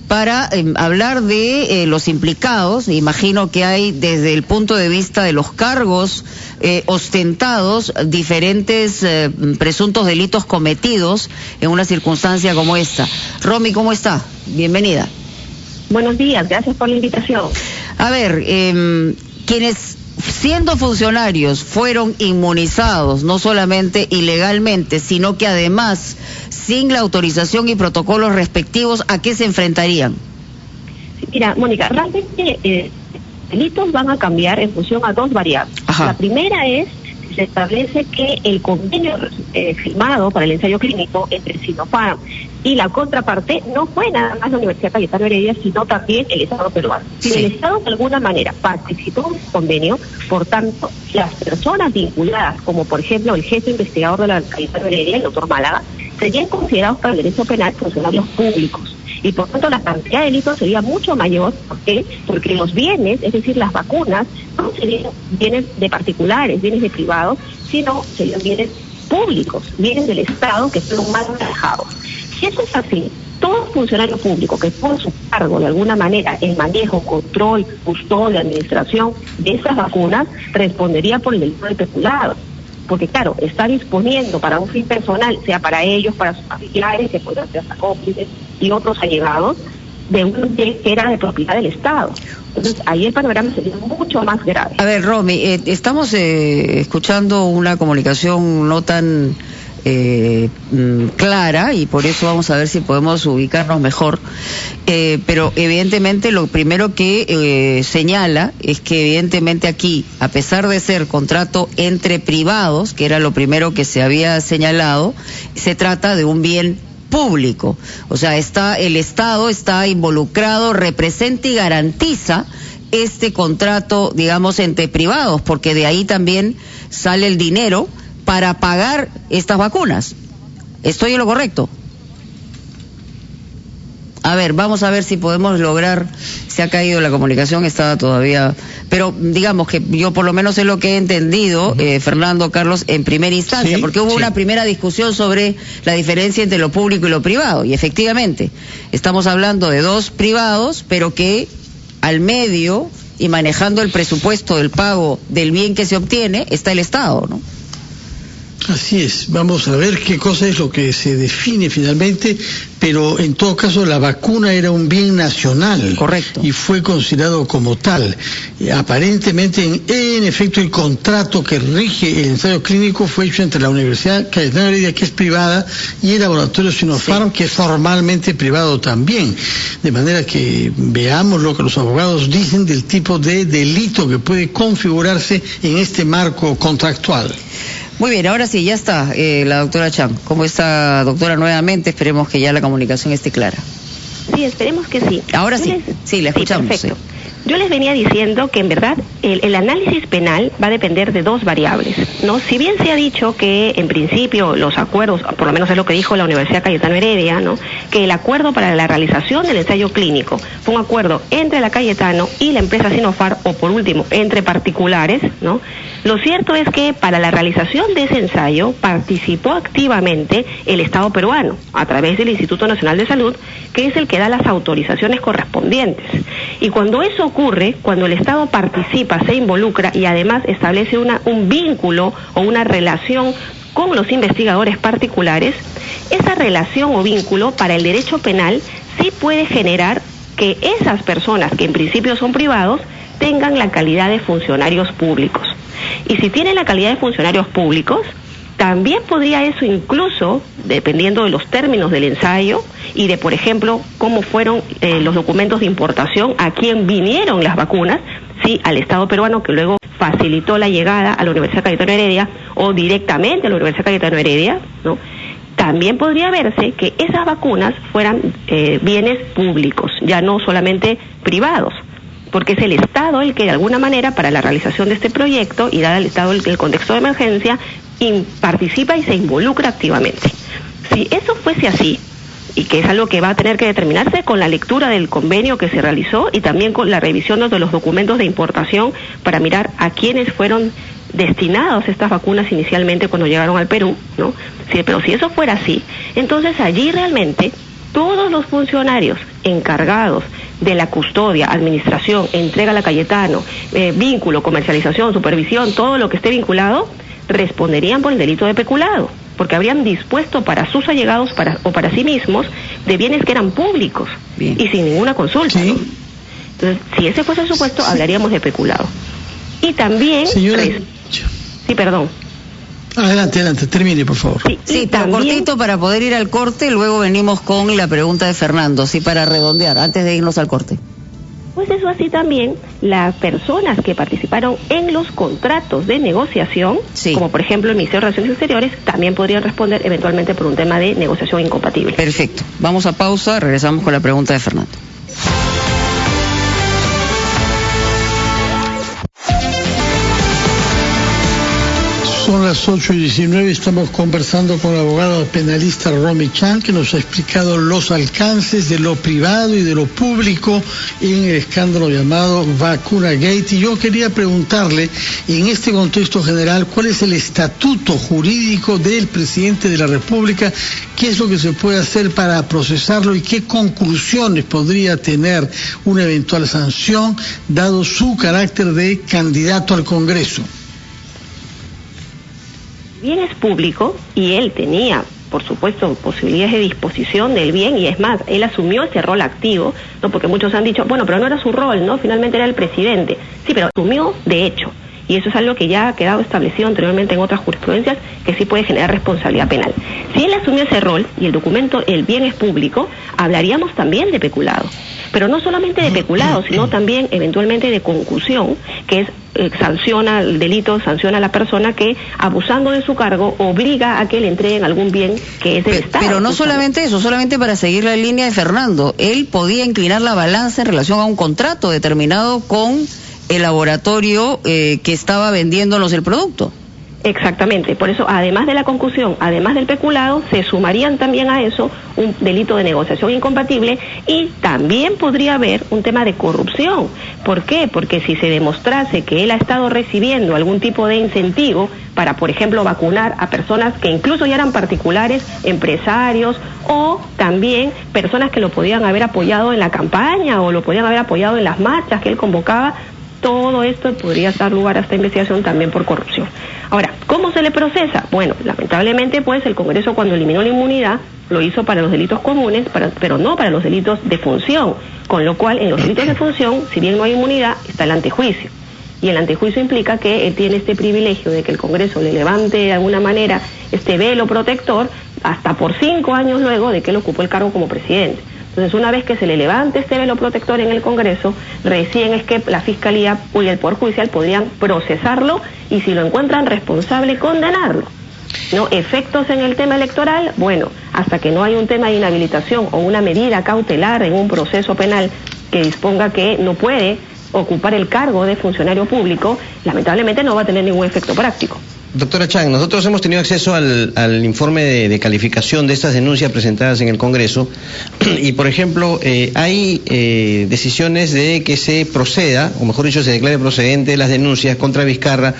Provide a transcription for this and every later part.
para hablar de los implicados. Imagino que hay, desde el punto de vista de los cargos ostentados, diferentes presuntos delitos cometidos en una circunstancia como esta. Romy, ¿cómo está? Bienvenida. Buenos días, gracias por la invitación. A ver, quienes siendo funcionarios fueron inmunizados, no solamente ilegalmente, sino que además sin la autorización y protocolos respectivos, ¿a qué se enfrentarían? Mira, Mónica, realmente delitos van a cambiar en función a dos variables. Ajá. La primera es si se establece que el convenio firmado para el ensayo clínico entre Sinopharm y la contraparte no fue nada más la Universidad Cayetano Heredia, sino también el Estado peruano. Si el Estado de alguna manera participó en el convenio, por tanto, las personas vinculadas, como por ejemplo el jefe investigador de la Cayetano Heredia, el doctor Málaga, serían considerados para el derecho penal funcionarios públicos. Y por tanto la cantidad de delitos sería mucho mayor. ¿Por qué? Porque los bienes, es decir, las vacunas, no serían bienes de particulares, bienes de privados, sino serían bienes públicos, bienes del Estado que fueron mal manejados. Si eso es así, todo funcionario público que pone su cargo de alguna manera el manejo, control, custodia, administración de esas vacunas, respondería por el delito de peculado. Porque claro, está disponiendo para un fin personal, sea para ellos, para sus familiares, que puedan ser hasta cómplices y otros allegados, de un bien que era de propiedad del Estado. Entonces ahí el panorama sería mucho más grave. A ver, Romy, estamos escuchando una comunicación no tan clara, y por eso vamos a ver si podemos ubicarnos mejor, pero evidentemente lo primero que señala es que evidentemente aquí, a pesar de ser contrato entre privados, que era lo primero que se había señalado, se trata de un bien público. O sea, el Estado está involucrado, representa y garantiza este contrato, digamos, entre privados, porque de ahí también sale el dinero para pagar estas vacunas. ¿Estoy en lo correcto? A ver, vamos a ver si podemos lograr. Se ha caído la comunicación, estaba todavía, pero digamos que yo por lo menos es lo que he entendido, Fernando, Carlos, en primera instancia, sí, porque hubo una primera discusión sobre la diferencia entre lo público y lo privado, y efectivamente estamos hablando de dos privados, pero que al medio y manejando el presupuesto del pago del bien que se obtiene está el Estado, ¿no? Así es, vamos a ver qué cosa es lo que se define finalmente, pero en todo caso la vacuna era un bien nacional. Correcto. Y fue considerado como tal. Aparentemente, en efecto, el contrato que rige el ensayo clínico fue hecho entre la Universidad Cayetano Heredia, que es privada, y el laboratorio Sinopharm, que es formalmente privado también. De manera que veamos lo que los abogados dicen del tipo de delito que puede configurarse en este marco contractual. Muy bien, ahora sí, ya está la doctora Chan. ¿Cómo está, doctora, nuevamente? Esperemos que ya la comunicación esté clara. Sí, esperemos que sí. Ahora sí, sí, la escuchamos. Sí, perfecto. Yo les venía diciendo que en verdad el análisis penal va a depender de dos variables, ¿no? Si bien se ha dicho que en principio los acuerdos, por lo menos es lo que dijo la Universidad Cayetano Heredia, ¿no? Que el acuerdo para la realización del ensayo clínico fue un acuerdo entre la Cayetano y la empresa Sinopharm, o por último, entre particulares, ¿no? Lo cierto es que para la realización de ese ensayo participó activamente el Estado peruano, a través del Instituto Nacional de Salud, que es el que da las autorizaciones correspondientes. Y cuando eso ocurre, cuando el Estado participa, se involucra y además establece un vínculo o una relación con los investigadores particulares, esa relación o vínculo para el derecho penal sí puede generar que esas personas, que en principio son privados, tengan la calidad de funcionarios públicos. Y si tienen la calidad de funcionarios públicos, también podría eso, incluso dependiendo de los términos del ensayo y de, por ejemplo, cómo fueron los documentos de importación, a quién vinieron las vacunas, sí, al Estado peruano, que luego facilitó la llegada a la Universidad Cayetano Heredia o directamente a la Universidad Cayetano Heredia, ¿no? También podría verse que esas vacunas fueran bienes públicos, ya no solamente privados, porque es el Estado el que de alguna manera para la realización de este proyecto, y dado el Estado el contexto de emergencia, participa y se involucra activamente. Si eso fuese así, y que es algo que va a tener que determinarse con la lectura del convenio que se realizó y también con la revisión de los documentos de importación para mirar a quiénes fueron destinados estas vacunas inicialmente cuando llegaron al Perú, ¿no? Sí, pero si eso fuera así, entonces allí realmente todos los funcionarios encargados de la custodia, administración, entrega a la Cayetano, vínculo, comercialización, supervisión, todo lo que esté vinculado, responderían por el delito de peculado, porque habrían dispuesto para sus allegados o para sí mismos de bienes que eran públicos. Bien. Y sin ninguna consulta. Sí. Entonces, si ese fuese el supuesto, sí, hablaríamos de peculado. Y también... Señora... Sí, perdón. Adelante, termine, por favor. Sí, tan cortito para poder ir al corte, luego venimos con la pregunta de Fernando, sí, para redondear, antes de irnos al corte. Pues eso así también, las personas que participaron en los contratos de negociación, sí, como por ejemplo el Ministerio de Relaciones Exteriores, también podrían responder eventualmente por un tema de negociación incompatible. Perfecto. Vamos a pausa, regresamos con la pregunta de Fernando. Son las 8:19, estamos conversando con la abogada penalista Romy Chan, que nos ha explicado los alcances de lo privado y de lo público en el escándalo llamado Vacunagate. Y yo quería preguntarle, en este contexto general, ¿cuál es el estatuto jurídico del presidente de la República? ¿Qué es lo que se puede hacer para procesarlo y qué conclusiones podría tener una eventual sanción, dado su carácter de candidato al Congreso? Bien es público y él tenía, por supuesto, posibilidades de disposición del bien, y es más, él asumió ese rol activo, ¿no? Porque muchos han dicho, bueno, pero no era su rol, ¿no? Finalmente era el presidente. Sí, pero asumió de hecho. Y eso es algo que ya ha quedado establecido anteriormente en otras jurisprudencias, que sí puede generar responsabilidad penal. Si él asumió ese rol y el documento, el bien es público, hablaríamos también de peculado. Pero no solamente de peculado, sino también eventualmente de concusión, que es sanciona el delito, sanciona a la persona que, abusando de su cargo, obliga a que le entreguen algún bien que es del Estado. Pero no solamente eso, solamente para seguir la línea de Fernando, él podía inclinar la balanza en relación a un contrato determinado con el laboratorio que estaba vendiéndonos el producto. Exactamente, por eso, además de la concusión, además del peculado, se sumarían también a eso un delito de negociación incompatible, y también podría haber un tema de corrupción. ¿Por qué? Porque si se demostrase que él ha estado recibiendo algún tipo de incentivo para, por ejemplo, vacunar a personas que incluso ya eran particulares, empresarios, o también personas que lo podían haber apoyado en la campaña o lo podían haber apoyado en las marchas que él convocaba, todo esto podría dar lugar a esta investigación también por corrupción. Ahora, ¿cómo se le procesa? Bueno, lamentablemente, pues, el Congreso, cuando eliminó la inmunidad, lo hizo para los delitos comunes, pero no para los delitos de función, con lo cual, en los delitos de función, si bien no hay inmunidad, está el antejuicio. Y el antejuicio implica que él tiene este privilegio de que el Congreso le levante de alguna manera este velo protector hasta por 5 años luego de que él ocupó el cargo como presidente. Entonces, una vez que se le levante este velo protector en el Congreso, recién es que la Fiscalía y el Poder Judicial podrían procesarlo y, si lo encuentran responsable, condenarlo. ¿No? Efectos en el tema electoral, bueno, hasta que no hay un tema de inhabilitación o una medida cautelar en un proceso penal que disponga que no puede ocupar el cargo de funcionario público, lamentablemente no va a tener ningún efecto práctico. Doctora Chan, nosotros hemos tenido acceso al informe de calificación de estas denuncias presentadas en el Congreso y, por ejemplo, hay decisiones de que se proceda, o mejor dicho, se declare procedente las denuncias contra Vizcarra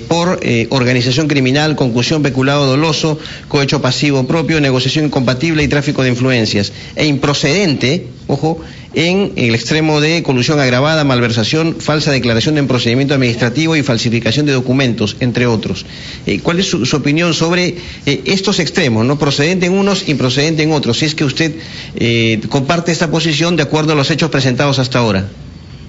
por organización criminal, concusión, peculado doloso, cohecho pasivo propio, negociación incompatible y tráfico de influencias, e improcedente, ojo, en el extremo de colusión agravada, malversación, falsa declaración en procedimiento administrativo y falsificación de documentos, entre otros. ¿Cuál es su opinión sobre estos extremos, no procedente en unos, improcedente en otros? Si es que usted comparte esta posición de acuerdo a los hechos presentados hasta ahora.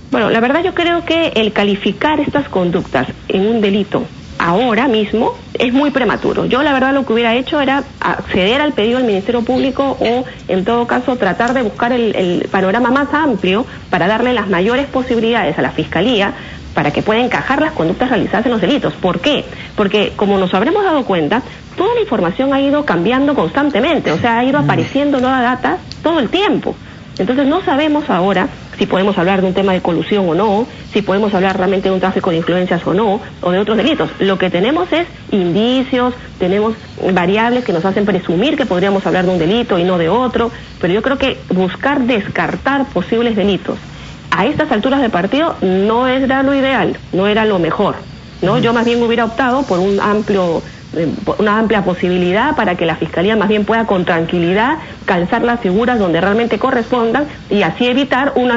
Bueno, la verdad yo creo que el calificar estas conductas en un delito ahora mismo es muy prematuro. Yo la verdad lo que hubiera hecho era acceder al pedido del Ministerio Público o, en todo caso, tratar de buscar el panorama más amplio para darle las mayores posibilidades a la Fiscalía para que pueda encajar las conductas realizadas en los delitos. ¿Por qué? Porque, como nos habremos dado cuenta, toda la información ha ido cambiando constantemente, o sea, ha ido apareciendo nueva data todo el tiempo. Entonces no sabemos ahora si podemos hablar de un tema de colusión o no, si podemos hablar realmente de un tráfico de influencias o no, o de otros delitos. Lo que tenemos es indicios, tenemos variables que nos hacen presumir que podríamos hablar de un delito y no de otro, pero yo creo que buscar descartar posibles delitos a estas alturas del partido no era lo ideal, no era lo mejor, ¿no? Yo más bien hubiera optado por un amplio una amplia posibilidad para que la Fiscalía más bien pueda con tranquilidad calzar las figuras donde realmente correspondan y así evitar un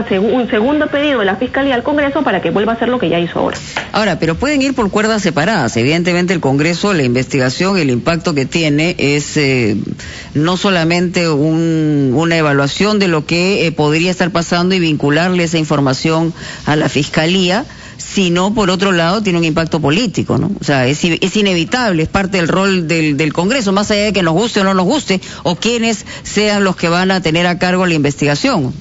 segundo pedido de la Fiscalía al Congreso para que vuelva a hacer lo que ya hizo ahora. Ahora, pero pueden ir por cuerdas separadas. Evidentemente el Congreso, la investigación, el impacto que tiene es no solamente una evaluación de lo que podría estar pasando y vincularle esa información a la Fiscalía, sino por otro lado tiene un impacto político, ¿no? O sea, es inevitable, es parte del rol del Congreso, más allá de que nos guste o no nos guste, o quienes sean los que van a tener a cargo la investigación.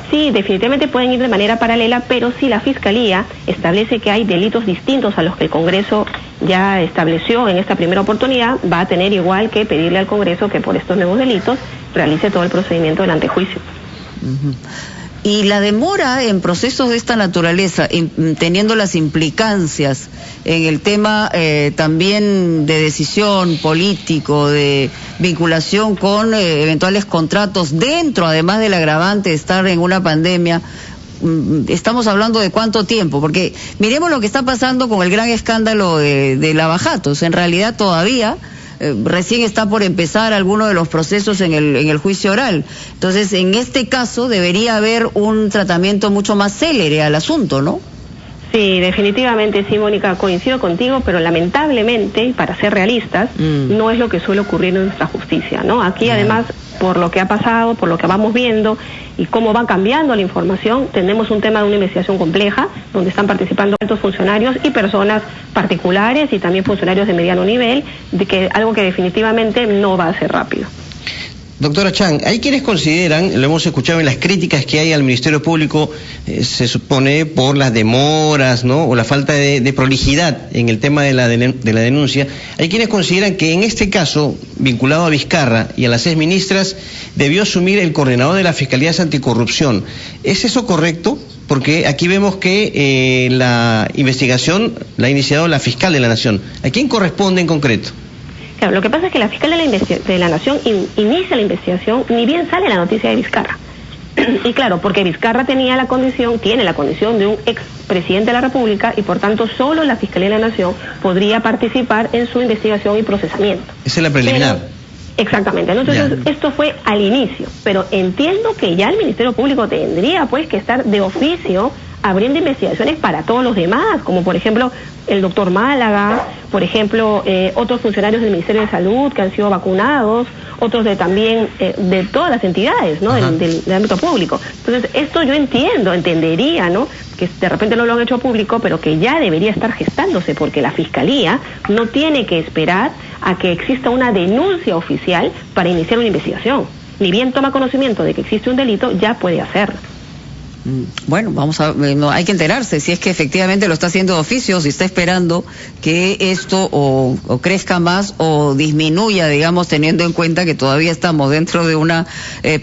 Sí, definitivamente pueden ir de manera paralela, pero si la Fiscalía establece que hay delitos distintos a los que el Congreso ya estableció en esta primera oportunidad, va a tener igual que pedirle al Congreso que por estos nuevos delitos realice todo el procedimiento del antejuicio. Y la demora en procesos de esta naturaleza, teniendo las implicancias en el tema también de decisión político, de vinculación con eventuales contratos dentro, además del agravante de estar en una pandemia, estamos hablando de cuánto tiempo, porque miremos lo que está pasando con el gran escándalo de Lavajatos. En realidad todavía recién está por empezar alguno de los procesos en el juicio oral. Entonces, en este caso debería haber un tratamiento mucho más célere al asunto, ¿no? Sí, definitivamente, sí, Mónica, coincido contigo, pero lamentablemente, para ser realistas, no es lo que suele ocurrir en nuestra justicia, ¿no? Aquí, además, por lo que ha pasado, por lo que vamos viendo y cómo va cambiando la información, tenemos un tema de una investigación compleja, donde están participando altos funcionarios y personas particulares y también funcionarios de mediano nivel, de que algo que definitivamente no va a ser rápido. Doctora Chang, hay quienes consideran, lo hemos escuchado en las críticas que hay al Ministerio Público, se supone por las demoras, ¿no?, o la falta de prolijidad en el tema de la denuncia, hay quienes consideran que en este caso, vinculado a Vizcarra y a las exministras, debió asumir el coordinador de la Fiscalía Anticorrupción. ¿Es eso correcto? Porque aquí vemos que la investigación la ha iniciado la fiscal de la Nación. ¿A quién corresponde en concreto? Claro, lo que pasa es que la fiscal de la Nación inicia la investigación, ni bien sale la noticia de Vizcarra. Y claro, porque Vizcarra tiene la condición de un expresidente de la República y por tanto solo la Fiscalía de la Nación podría participar en su investigación y procesamiento. Esa es la preliminar. Exactamente, ¿no? Entonces esto fue al inicio, pero entiendo que ya el Ministerio Público tendría pues que estar de oficio abriendo investigaciones para todos los demás, como por ejemplo el doctor Málaga, por ejemplo otros funcionarios del Ministerio de Salud que han sido vacunados, otros también de todas las entidades, ¿no?, del ámbito público. Entonces esto yo entendería, ¿no?, que de repente no lo han hecho público, pero que ya debería estar gestándose, porque la Fiscalía no tiene que esperar a que exista una denuncia oficial para iniciar una investigación. Ni bien toma conocimiento de que existe un delito, ya puede hacerlo. Bueno, hay que enterarse si es que efectivamente lo está haciendo de oficio, si está esperando que esto o crezca más o disminuya, digamos, teniendo en cuenta que todavía estamos dentro de una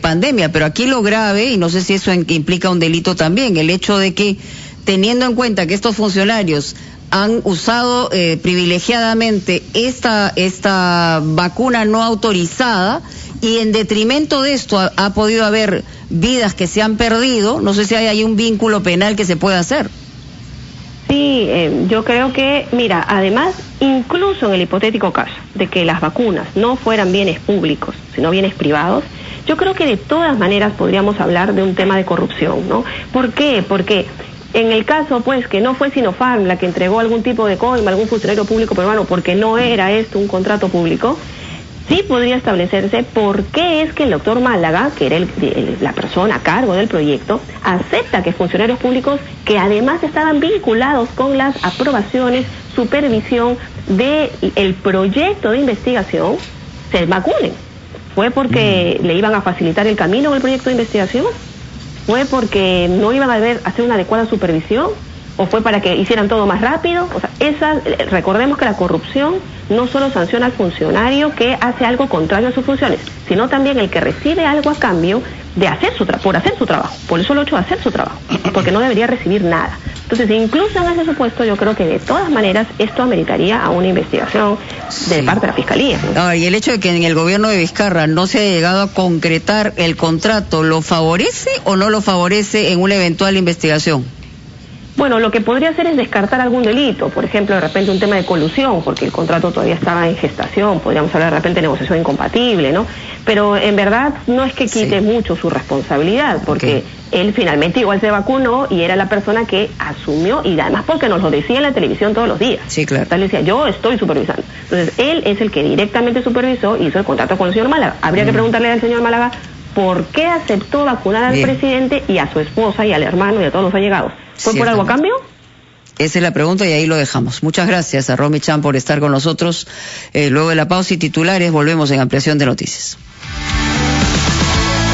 pandemia. Pero aquí lo grave, y no sé si eso implica un delito también, el hecho de que, teniendo en cuenta que estos funcionarios han usado privilegiadamente esta vacuna no autorizada, y en detrimento de esto ha podido haber vidas que se han perdido, no sé si hay ahí un vínculo penal que se pueda hacer. Sí, yo creo que, mira, además, incluso en el hipotético caso de que las vacunas no fueran bienes públicos, sino bienes privados, yo creo que de todas maneras podríamos hablar de un tema de corrupción, ¿no? ¿Por qué? Porque en el caso, pues, que no fue Sinopharm la que entregó algún tipo de coima a algún funcionario público peruano porque no era esto un contrato público, sí podría establecerse por qué es que el doctor Málaga, que era la persona a cargo del proyecto, acepta que funcionarios públicos que además estaban vinculados con las aprobaciones, supervisión del proyecto de investigación, se vacunen. ¿Fue porque le iban a facilitar el camino en el proyecto de investigación? ¿Fue porque no iban a hacer una adecuada supervisión? ¿O fue para que hicieran todo más rápido? O sea, recordemos que la corrupción no solo sanciona al funcionario que hace algo contrario a sus funciones, sino también el que recibe algo a cambio de por hacer su trabajo, por el solo hecho de hacer su trabajo, porque no debería recibir nada. Entonces, incluso en ese supuesto, yo creo que de todas maneras esto ameritaría a una investigación de parte de la Fiscalía, ¿no? Y el hecho de que en el gobierno de Vizcarra no se haya llegado a concretar el contrato, ¿lo favorece o no lo favorece en una eventual investigación? Bueno, lo que podría hacer es descartar algún delito, por ejemplo, de repente un tema de colusión, porque el contrato todavía estaba en gestación, podríamos hablar de repente de negociación incompatible, ¿no? Pero en verdad no es que quite mucho su responsabilidad, porque él finalmente igual se vacunó y era la persona que asumió, y además porque nos lo decía en la televisión todos los días. Sí, claro. Entonces decía, yo estoy supervisando. Entonces, él es el que directamente supervisó y hizo el contrato con el señor Málaga. Habría que preguntarle al señor Málaga por qué aceptó vacunar al presidente y a su esposa y al hermano y a todos los allegados. ¿Fue por algo a cambio? Esa es la pregunta y ahí lo dejamos. Muchas gracias a Romy Chan por estar con nosotros. Luego de la pausa y titulares volvemos en Ampliación de Noticias.